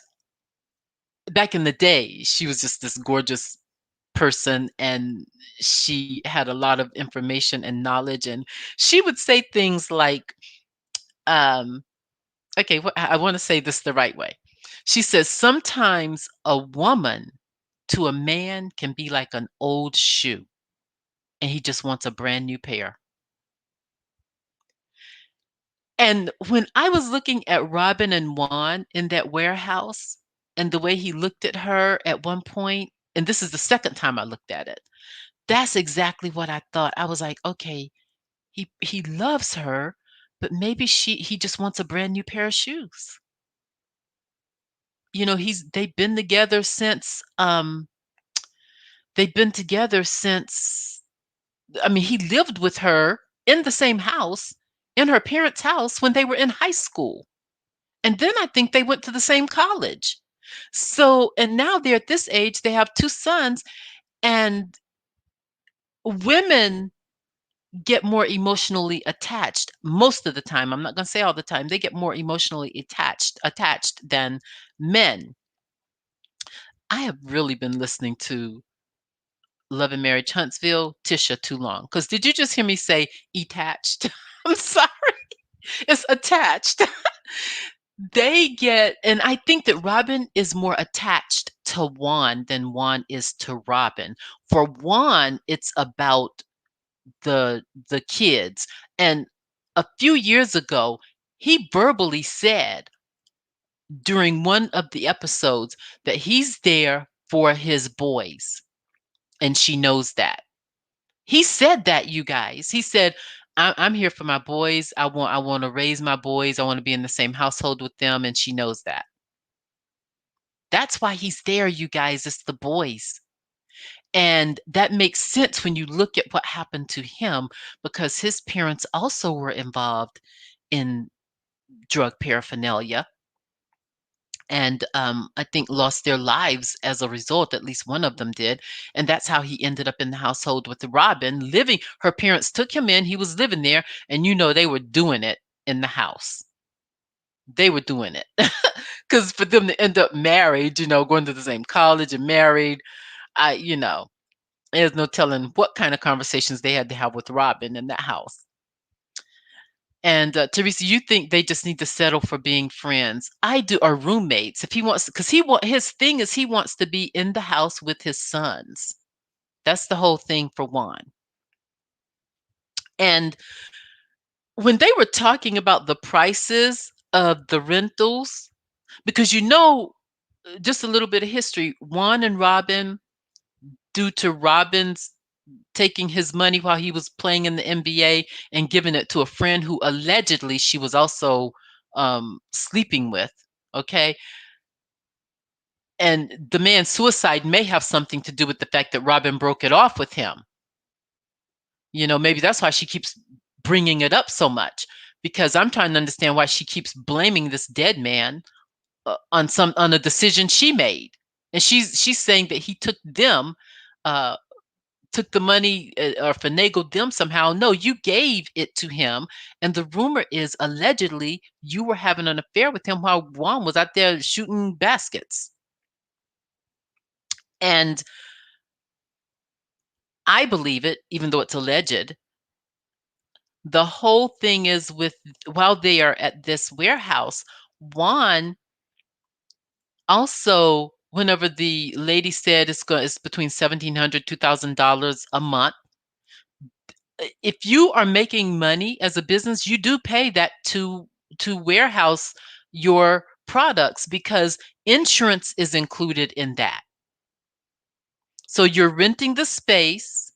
back in the day, she was just this gorgeous person and she had a lot of information and knowledge. And she would say things like, um, okay, I want to say this the right way. She says, sometimes a woman to a man can be like an old shoe and he just wants a brand new pair. And when I was looking at Robin and Juan in that warehouse and the way he looked at her at one point, and this is the second time I looked at it, that's exactly what I thought. I was like, okay, he loves her, but maybe he just wants a brand new pair of shoes. You know, they've been together since, I mean, he lived with her in the same house, in her parents' house when they were in high school. And then I think they went to the same college. So, and now they're at this age, they have 2 sons, and women get more emotionally attached most of the time. I'm not going to say all the time. They get more emotionally attached than men. I have really been listening to Love and Marriage Huntsville, Tisha, too long. Because did you just hear me say attached? I'm sorry. It's attached. They get, and I think that Robin is more attached to Juan than Juan is to Robin. For Juan, it's about the kids. And a few years ago, he verbally said during one of the episodes that he's there for his boys, and she knows that. He said that, you guys. He said, I'm here for my boys. I want to raise my boys. I want to be in the same household with them, and she knows that. That's why he's there, you guys. It's the boys. And that makes sense when you look at what happened to him, because his parents also were involved in drug paraphernalia, and I think lost their lives as a result. At least one of them did. And that's how he ended up in the household with Robin, living. Her parents took him in. He was living there, and they were doing it in the house. They were doing it. Because for them to end up married, going to the same college and married, there's no telling what kind of conversations they had to have with Robin in that house. And Teresa, you think they just need to settle for being friends? I do, or roommates. If he wants, because his thing is he wants to be in the house with his sons. That's the whole thing for Juan. And when they were talking about the prices of the rentals, because just a little bit of history, Juan and Robin, due to Robin's taking his money while he was playing in the NBA and giving it to a friend who allegedly she was also sleeping with. Okay. And the man's suicide may have something to do with the fact that Robin broke it off with him. Maybe that's why she keeps bringing it up so much, because I'm trying to understand why she keeps blaming this dead man on a decision she made. And she's saying that he uh, took the money or finagled them somehow. No, you gave it to him. And the rumor is allegedly you were having an affair with him while Juan was out there shooting baskets. And I believe it, even though it's alleged. The whole thing is while they are at this warehouse, Juan also, whenever the lady said it's between $1,700, $2,000 a month, if you are making money as a business, you do pay that to warehouse your products, because insurance is included in that. So you're renting the space.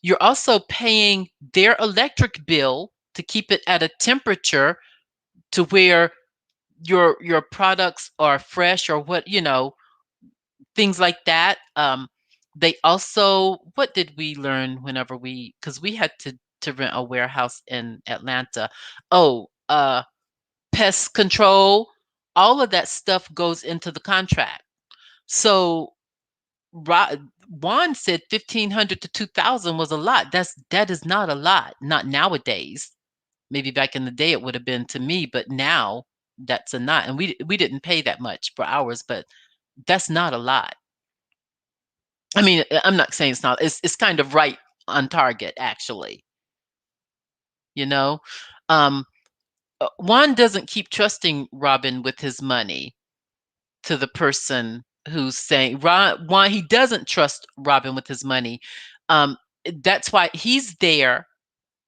You're also paying their electric bill to keep it at a temperature to where your products are fresh, or things like that. They also, what did we learn whenever because we had to rent a warehouse in Atlanta. Oh, pest control, all of that stuff goes into the contract. So Juan said 1,500 to 2,000 was a lot. That is not a lot, not nowadays. Maybe back in the day it would have been to me, but now that's a lot. And we didn't pay that much for ours, but that's not a lot. I mean, I'm not saying it's not. It's kind of right on target, actually. You know, um, Juan doesn't keep trusting Robin with his money to the person who's saying Juan. He doesn't trust Robin with his money. That's why he's there,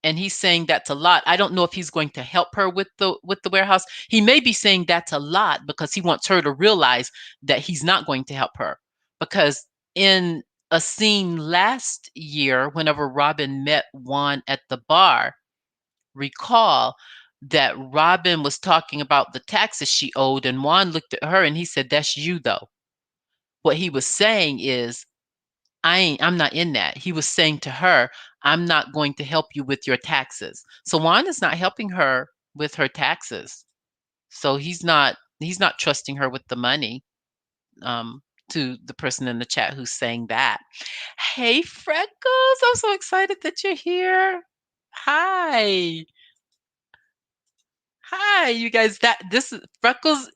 and he's saying that's a lot. I don't know if he's going to help her with the warehouse. He may be saying that's a lot because he wants her to realize that he's not going to help her. Because in a scene last year, whenever Robin met Juan at the bar, recall that Robin was talking about the taxes she owed, and Juan looked at her and he said, "That's you, though." What he was saying is, I'm not in that. He was saying to her, "I'm not going to help you with your taxes." So Juan is not helping her with her taxes. So he's not trusting her with the money. To the person in the chat who's saying that. Hey Freckles, I'm so excited that you're here. Hi. Hi, you guys. That this is Freckles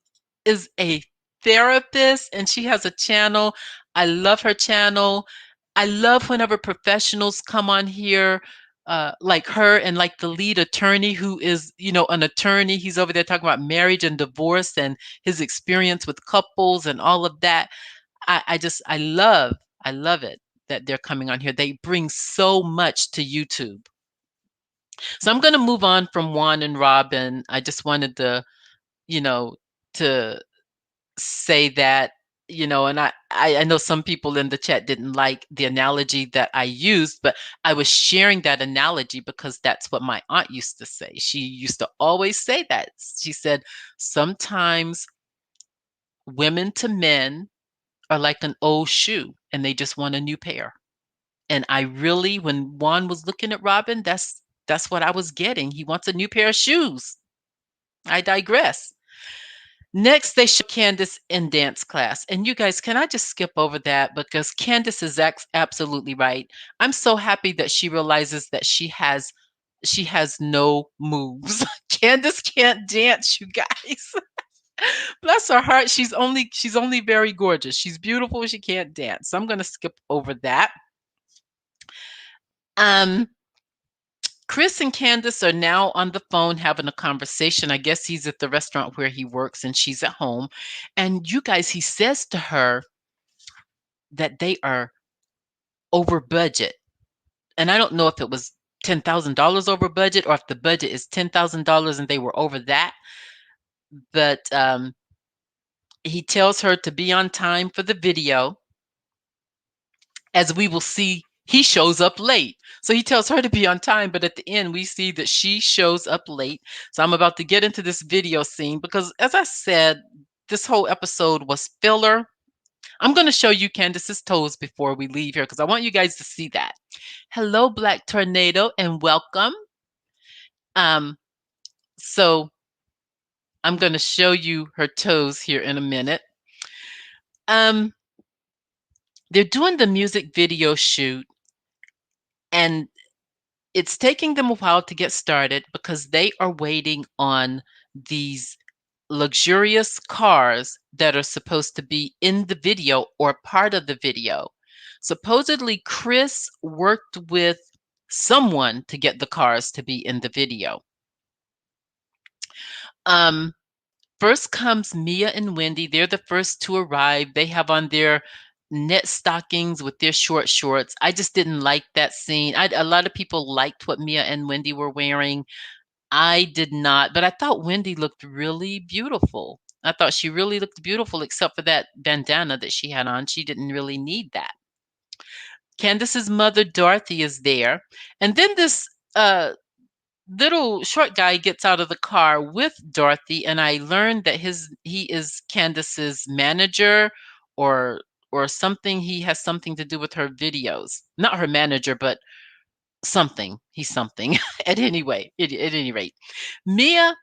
is a therapist and she has a channel. I love her channel. I love whenever professionals come on here, like her and like the lead attorney who is, an attorney. He's over there talking about marriage and divorce and his experience with couples and all of that. I love it that they're coming on here. They bring so much to YouTube. So I'm going to move on from Juan and Robin. I just wanted you know, to say that, and I know some people in the chat didn't like the analogy that I used, but I was sharing that analogy because that's what my aunt used to say. She used to always say that. She said, sometimes women to men are like an old shoe and they just want a new pair. And I really, when Juan was looking at Robin, that's what I was getting. He wants a new pair of shoes. I digress. Next, they show Candace in dance class. And you guys, can I just skip over that? Because Candace is absolutely right. I'm so happy that she realizes that she has no moves. Candace can't dance, you guys. Bless her heart. She's only very gorgeous. She's beautiful. She can't dance. So I'm going to skip over that. Um, Chris and Candace are now on the phone having a conversation. I guess he's at the restaurant where he works and she's at home. And you guys, he says to her that they are over budget. And I don't know if it was $10,000 over budget or if the budget is $10,000 and they were over that. But he tells her to be on time for the video. As we will see, he shows up late. So he tells her to be on time, but at the end, we see that she shows up late. So I'm about to get into this video scene because, as I said, this whole episode was filler. I'm going to show you Candace's toes before we leave here because I want you guys to see that. Hello, Black Tornado, and welcome. Um, so I'm going to show you her toes here in a minute. Um, they're doing the music video shoot, and it's taking them a while to get started because they are waiting on these luxurious cars that are supposed to be in the video or part of the video. Supposedly, Chris worked with someone to get the cars to be in the video. Um, First comes Mia and Wendy. They're the first to arrive. They have on their net stockings with their short shorts. I just didn't like that scene. A lot of people liked what Mia and Wendy were wearing. I did not, but I thought Wendy looked really beautiful. I thought she really looked beautiful, except for that bandana that she had on. She didn't really need that. Candace's mother, Dorothy, is there. And then this little short guy gets out of the car with Dorothy, and I learned that he is Candace's manager or something. He has something to do with her videos. Not her manager, but something. He's something. At any rate, Mia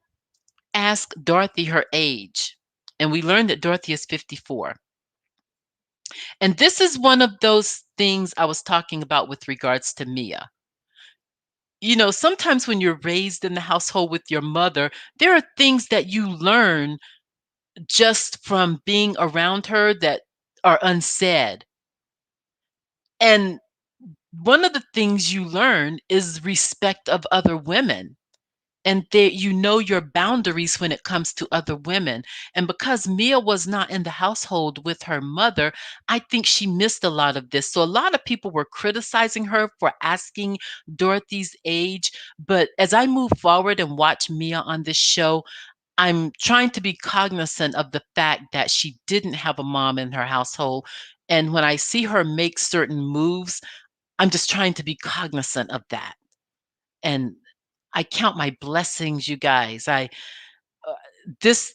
asked Dorothy her age, and we learned that Dorothy is 54. And this is one of those things I was talking about with regards to Mia. Sometimes when you're raised in the household with your mother, there are things that you learn just from being around her that are unsaid. And one of the things you learn is respect of other women. and there you know your boundaries when it comes to other women. And because Mia was not in the household with her mother, I think she missed a lot of this. So a lot of people were criticizing her for asking Dorothy's age, but as I move forward and watch Mia on this show, I'm trying to be cognizant of the fact that she didn't have a mom in her household. And when I see her make certain moves, I'm just trying to be cognizant of that. And I count my blessings, you guys. Uh, this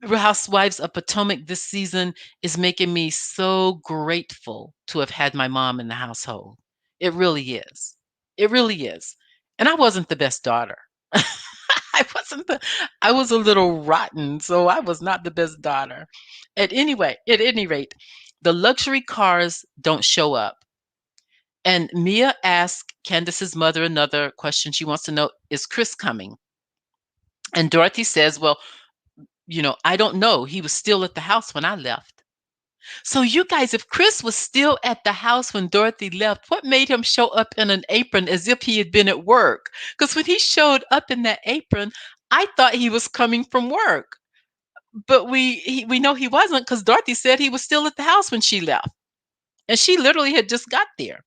Housewives of Potomac this season is making me so grateful to have had my mom in the household. It really is. It really is. And I wasn't the best daughter. I wasn't the I was a little rotten, so I was not the best daughter. At any rate, the luxury cars don't show up. And Mia asked Candace's mother another question. She wants to know, is Chris coming? And Dorothy says, well, I don't know. He was still at the house when I left. So, you guys, if Chris was still at the house when Dorothy left, what made him show up in an apron as if he had been at work? Because when he showed up in that apron, I thought he was coming from work. But we know he wasn't because Dorothy said he was still at the house when she left. And she literally had just got there.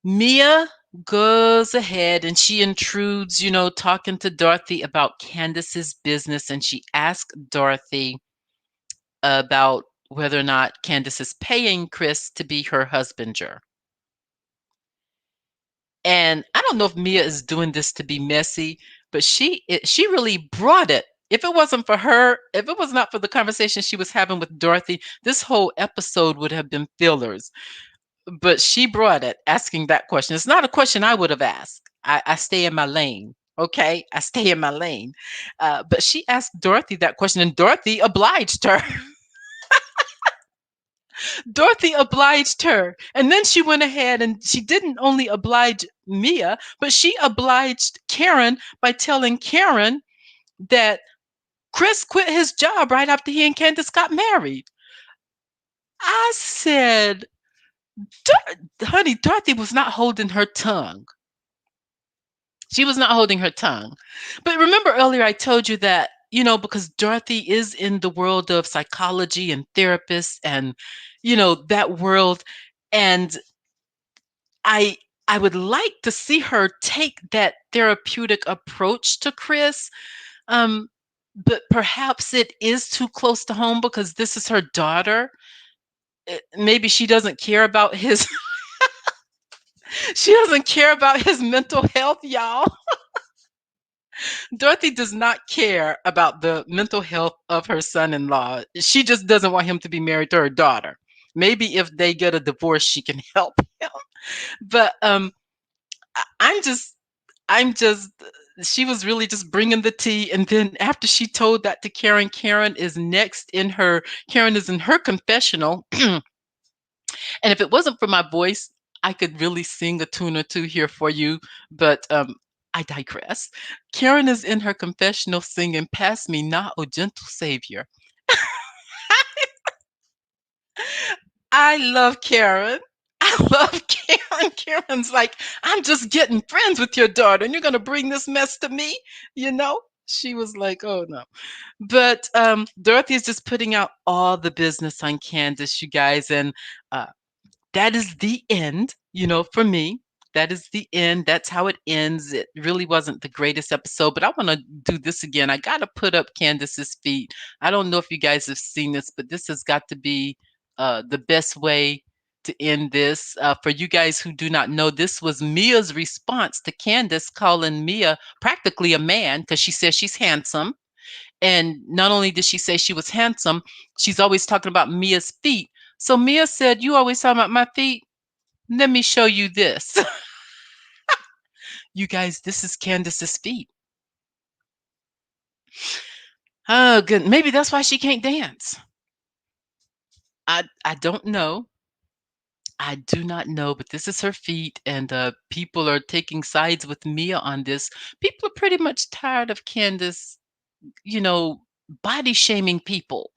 Mia goes ahead and she intrudes, talking to Dorothy about Candace's business. And she asks Dorothy about whether or not Candace is paying Chris to be her husbander. And I don't know if Mia is doing this to be messy, but she really brought it. If it wasn't for her, if it was not for the conversation she was having with Dorothy, this whole episode would have been fillers. But she brought it, asking that question. It's not a question I would have asked. I stay in my lane. Okay, I stay in my lane. But she asked Dorothy that question, and Dorothy obliged her. Dorothy obliged her. And then she went ahead and she didn't only oblige Mia, but she obliged Karen by telling Karen that Chris quit his job right after he and Candace got married. I said, honey, Dorothy was not holding her tongue. She was not holding her tongue. But remember earlier I told you that, because Dorothy is in the world of psychology and therapists and, that world. And I I would like to see her take that therapeutic approach to Chris. Um, but perhaps it is too close to home because this is her daughter. Maybe she doesn't care about his she doesn't care about his mental health, y'all. Dorothy does not care about the mental health of her son-in-law. She just doesn't want him to be married to her daughter. Maybe if they get a divorce, she can help him. But I'm just I'm just she was really just bringing the tea. And then after she told that to Karen, Karen is in her confessional. And if it wasn't for my voice, I could really sing a tune or two here for you. But I digress. Karen is in her confessional singing, Pass Me Not, O Gentle Savior. I love Karen. I love Karen. Karen's like, I'm just getting friends with your daughter, and you're going to bring this mess to me? You know? She was like, oh no. But Dorothy is just putting out all the business on Candace, you guys. And uh, that is the end, for me. That is the end. That's how it ends. It really wasn't the greatest episode, but I want to do this again. I got to put up Candace's feet. I don't know if you guys have seen this, but this has got to be the best way to end this. For you guys who do not know, this was Mia's response to Candace calling Mia practically a man because she says she's handsome. And not only did she say she was handsome, she's always talking about Mia's feet. So Mia said, you always talking about my feet? Let me show you this. You guys, this is Candace's feet. Oh, good. Maybe that's why she can't dance. I don't know. I do not know, but this is her feet, and people are taking sides with Mia on this. People are pretty much tired of Candace, you know, body shaming people.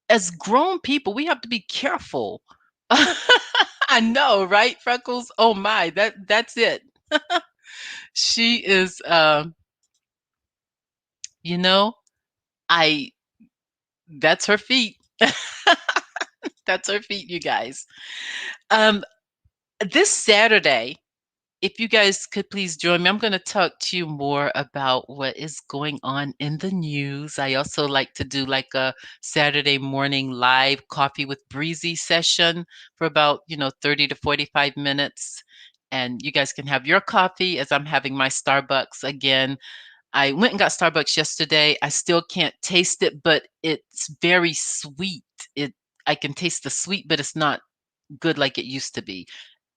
As grown people, we have to be careful. I know, right, Freckles? Oh my, that's it. She is, you know, I that's her feet. That's her feet, you guys. Um, this Saturday, if you guys could please join me, I'm going to talk to you more about what is going on in the news. I also like to do like a Saturday morning live coffee with Breezy session for about, 30 to 45 minutes. And you guys can have your coffee as I'm having my Starbucks again. I went and got Starbucks yesterday. I still can't taste it, but it's very sweet. It I can taste the sweet, but it's not good like it used to be.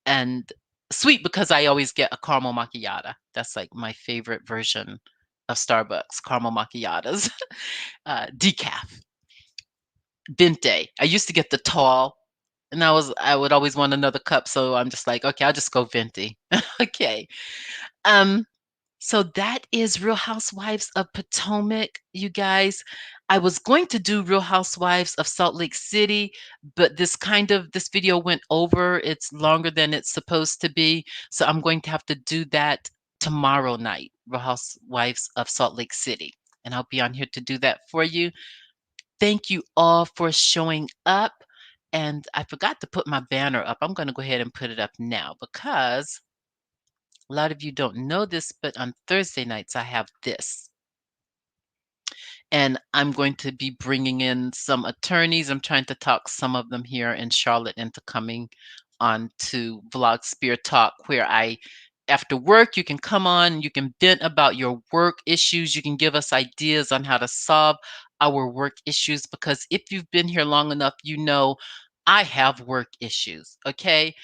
And sweet because I always get a caramel macchiato. That's like my favorite version of Starbucks, caramel macchiatos. Decaf, venti. I used to get the tall, and I would always want another cup, so I'm just like, okay, I'll just go venti. Okay. Um, So that is Real Housewives of Potomac, you guys. I was going to do Real Housewives of Salt Lake City, but this video went over. It's longer than it's supposed to be. So I'm going to have to do that tomorrow night, Real Housewives of Salt Lake City. And I'll be on here to do that for you. Thank you all for showing up. And I forgot to put my banner up. I'm going to go ahead and put it up now because a lot of you don't know this, but on Thursday nights, I have this. And I'm going to be bringing in some attorneys. I'm trying to talk some of them here in Charlotte into coming on to Vlog Spear Talk, where after work, you can come on, you can vent about your work issues. You can give us ideas on how to solve our work issues. Because if you've been here long enough, you know I have work issues. Okay.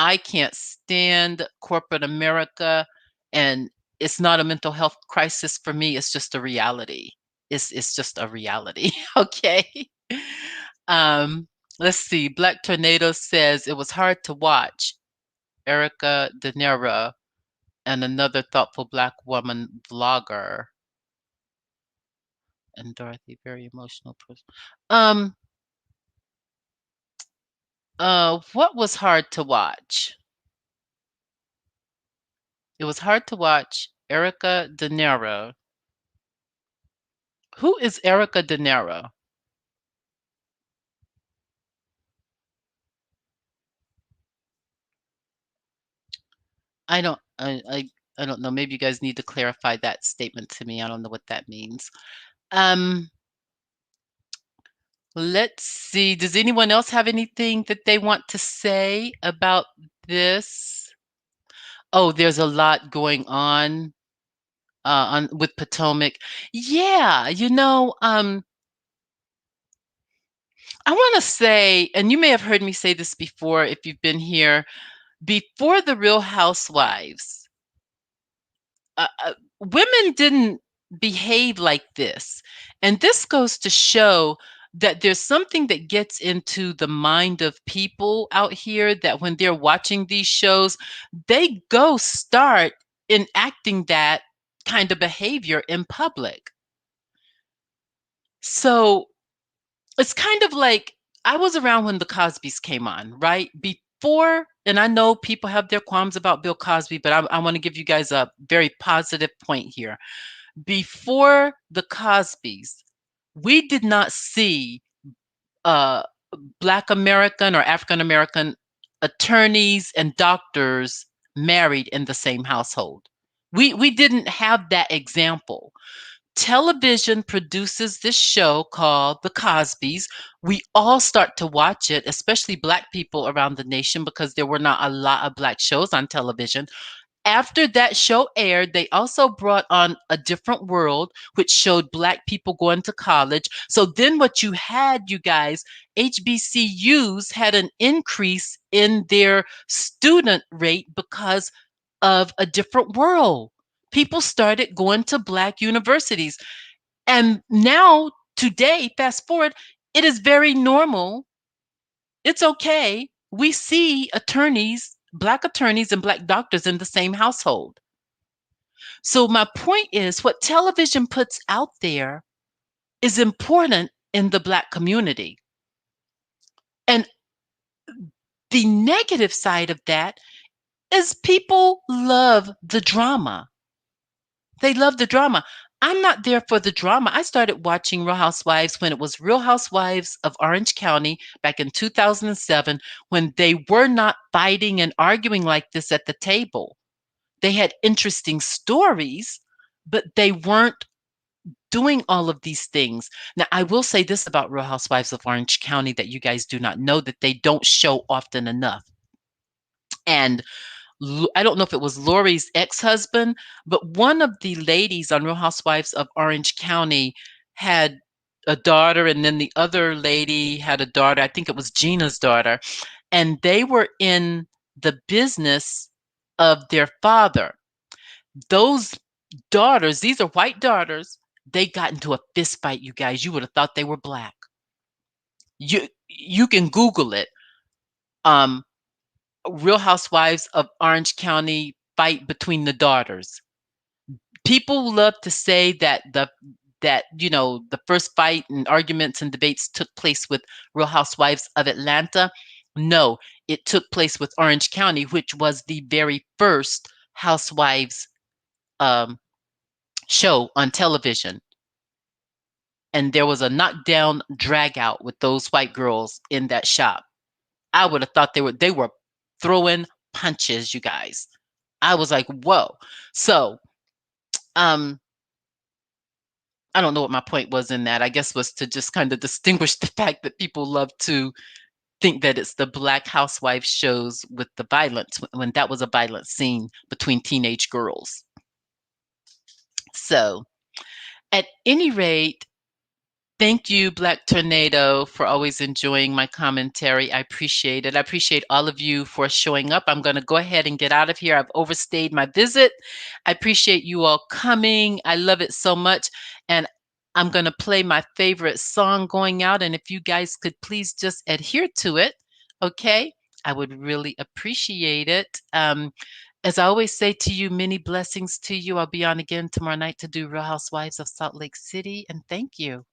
I can't stand corporate America, and it's not a mental health crisis for me. It's just a reality. It's just a reality. Okay. Um, let's see. Black Tornado says it was hard to watch. Erica De Niro and another thoughtful Black woman vlogger, and Dorothy, very emotional person. Um, what was hard to watch? It was hard to watch Erica De Niro. Who is Erica De Niro? I don't know. Maybe you guys need to clarify that statement to me. I don't know what that means. Um, let's see. Does anyone else have anything that they want to say about this? Oh, there's a lot going on with Potomac. Yeah, I want to say, and you may have heard me say this before if you've been here, before the Real Housewives, women didn't behave like this. And this goes to show that there's something that gets into the mind of people out here that when they're watching these shows, they go start enacting that kind of behavior in public. So it's kind of like I was around when the Cosbys came on, right? Before, and I know people have their qualms about Bill Cosby, but I want to give you guys a very positive point here. Before the Cosbys, we did not see uh, Black American or African American attorneys and doctors married in the same household. We didn't have that example. Television produces this show called The Cosbys. We all start to watch it, especially Black people around the nation, because there were not a lot of Black shows on television. After that show aired, they also brought on A Different World, which showed Black people going to college. So then what you had, you guys, HBCUs had an increase in their student rate because of A Different World. People started going to Black universities. And now, today, fast forward, it is very normal. It's okay. We see attorneys, Black attorneys and Black doctors in the same household. So, my point is what television puts out there is important in the Black community. And the negative side of that is people love the drama. They love the drama. I'm not there for the drama. I started watching Real Housewives when it was Real Housewives of Orange County back in 2007, when they were not fighting and arguing like this at the table. They had interesting stories, but they weren't doing all of these things. Now, I will say this about Real Housewives of Orange County that you guys do not know, that they don't show often enough. And I don't know if it was Lori's ex-husband, but one of the ladies on Real Housewives of Orange County had a daughter, and then the other lady had a daughter. I think it was Gina's daughter, and they were in the business of their father. Those daughters, these are white daughters, they got into a fist fight, you guys. You would have thought they were black. You can Google it. Um, Real Housewives of Orange County fight between the daughters. People love to say that the first fight and arguments and debates took place with Real Housewives of Atlanta. No, it took place with Orange County, which was the very first Housewives um, show on television. And there was a knockdown drag out with those white girls in that shop. I would have thought they were throwing punches, you guys. I was like, whoa. So, um, I don't know what my point was in that. I guess was to just kind of distinguish the fact that people love to think that it's the Black Housewife shows with the violence when that was a violent scene between teenage girls. So, at any rate, thank you, Black Tornado, for always enjoying my commentary. I appreciate it. I appreciate all of you for showing up. I'm going to go ahead and get out of here. I've overstayed my visit. I appreciate you all coming. I love it so much. And I'm going to play my favorite song going out. And if you guys could please just adhere to it, okay? I would really appreciate it. As I always say to you, many blessings to you. I'll be on again tomorrow night to do Real Housewives of Salt Lake City. And thank you.